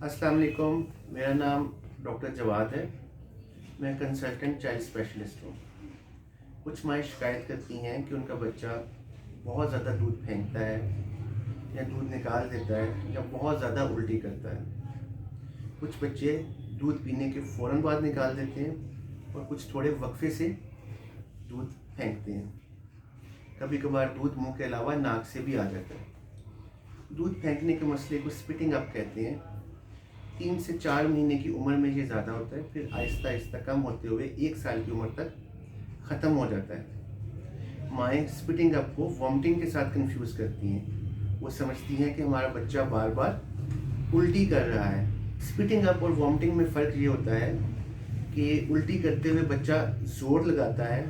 अस्सलाम वालेकुम। मेरा नाम डॉक्टर जवाद है। मैं कंसल्टेंट चाइल्ड स्पेशलिस्ट हूँ। कुछ माएँ शिकायत करती हैं कि उनका बच्चा बहुत ज़्यादा दूध फेंकता है या दूध निकाल देता है या बहुत ज़्यादा उल्टी करता है। कुछ बच्चे दूध पीने के फ़ौरन बाद निकाल देते हैं और कुछ थोड़े वक्फे से दूध फेंकते हैं। कभी कभार दूध मुंह के अलावा नाक से भी आ जाता है। दूध फेंकने के मसले को स्पिटिंग अप कहते हैं। 3 से 4 महीने की उम्र में ये ज़्यादा होता है, फिर आहिस्ता आहिस्ता कम होते हुए 1 साल की उम्र तक ख़त्म हो जाता है। माएँ स्पिटिंग अप को वॉमिटिंग के साथ कंफ्यूज करती हैं। वो समझती हैं कि हमारा बच्चा बार बार उल्टी कर रहा है। स्पिटिंग अप और वॉमिटिंग में फ़र्क ये होता है कि उल्टी करते हुए बच्चा ज़ोर लगाता है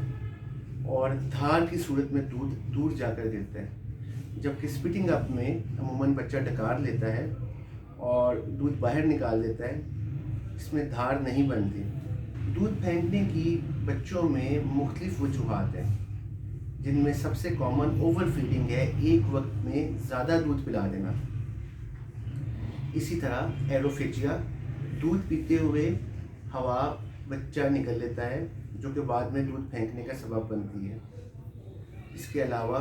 और धार की सूरत में दूध दूर जाकर गिरता है, जबकि स्पिटिंग अप में अमूमन बच्चा डकार लेता है और दूध बाहर निकाल देता है। इसमें धार नहीं बनती। दूध फेंकने की बच्चों में मुख्तलिफ वजूहात हैं, जिनमें सबसे कॉमन ओवर फीडिंग है, एक वक्त में ज़्यादा दूध पिला देना। इसी तरह एरोफेजिया, दूध पीते हुए हवा बच्चा निकल लेता है, जो कि बाद में दूध फेंकने का सबब बनती है। इसके अलावा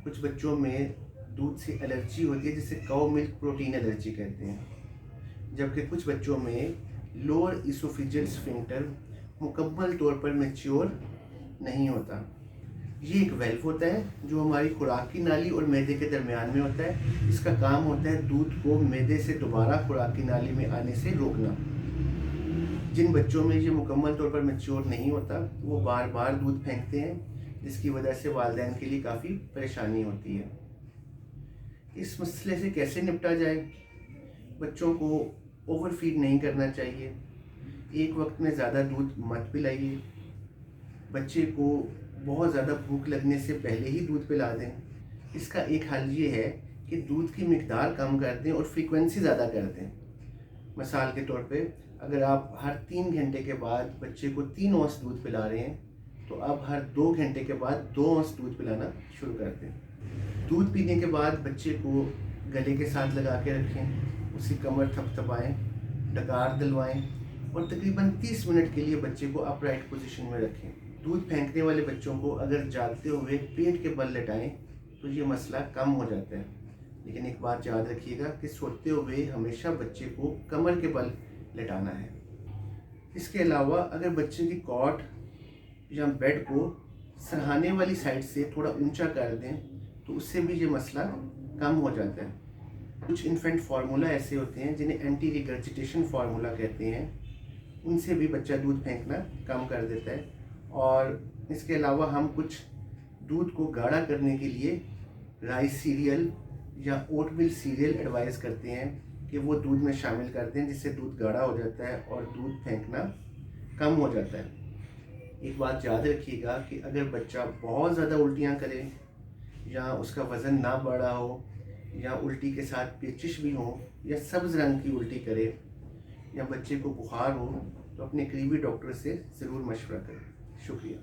कुछ बच्चों में दूध से एलर्जी होती है, जिसे काउ मिल्क प्रोटीन एलर्जी कहते हैं, जबकि कुछ बच्चों में लोअर इसोफेजियल स्फिंक्टर मुकम्मल तौर पर मैच्योर नहीं होता। ये एक वेल्व होता है जो हमारी खुराक की नाली और मैदे के दरमियान में होता है। इसका काम होता है दूध को मैदे से दोबारा खुराक की नाली में आने से रोकना। जिन बच्चों में ये मुकम्मल तौर पर मैच्योर नहीं होता, वो बार बार दूध फेंकते हैं, जिसकी वजह से वालिदैन के लिए काफ़ी परेशानी होती है। इस मसले से कैसे निपटा जाए? बच्चों को ओवर फीड नहीं करना चाहिए। एक वक्त में ज़्यादा दूध मत पिलाइए। बच्चे को बहुत ज़्यादा भूख लगने से पहले ही दूध पिला दें। इसका एक हल ये है कि दूध की मिकदार कम कर दें और फ्रीक्वेंसी ज़्यादा कर दें। मिसाल के तौर पे, अगर आप हर 3 घंटे के बाद बच्चे को 3 औंस दूध पिला रहे हैं, तो अब हर 2 घंटे के बाद 2 औंस दूध पिलाना शुरू कर दें। दूध पीने के बाद बच्चे को गले के साथ लगा के रखें, उसकी कमर थपथपाएं, डकार दिलवाएं और तकरीबन 30 मिनट के लिए बच्चे को अपराइट पोजीशन में रखें। दूध फेंकने वाले बच्चों को अगर जागते हुए पेट के बल लेटाएं तो ये मसला कम हो जाता है। लेकिन एक बात याद रखिएगा कि सोते हुए हमेशा बच्चे को कमर के बल लेटाना है। इसके अलावा अगर बच्चे की कॉट या बेड को सरहाने वाली साइड से थोड़ा ऊंचा कर दें तो उससे भी ये मसला कम हो जाता है। कुछ इन्फेंट फार्मूला ऐसे होते हैं जिन्हें एंटी रिगर्जिटेशन फार्मूला कहते हैं, उनसे भी बच्चा दूध फेंकना कम कर देता है। और इसके अलावा हम कुछ दूध को गाढ़ा करने के लिए राइस सीरियल या ओटमील सीरियल एडवाइस करते हैं कि वो दूध में शामिल कर दें, जिससे दूध गाढ़ा हो जाता है और दूध फेंकना कम हो जाता है। एक बात याद रखिएगा कि अगर बच्चा बहुत ज़्यादा उल्टियाँ करे या उसका वज़न ना बढ़ा हो या उल्टी के साथ पेचिश भी हो या सब्ज़ रंग की उल्टी करे या बच्चे को बुखार हो, तो अपने करीबी डॉक्टर से ज़रूर मशवरा करें। शुक्रिया।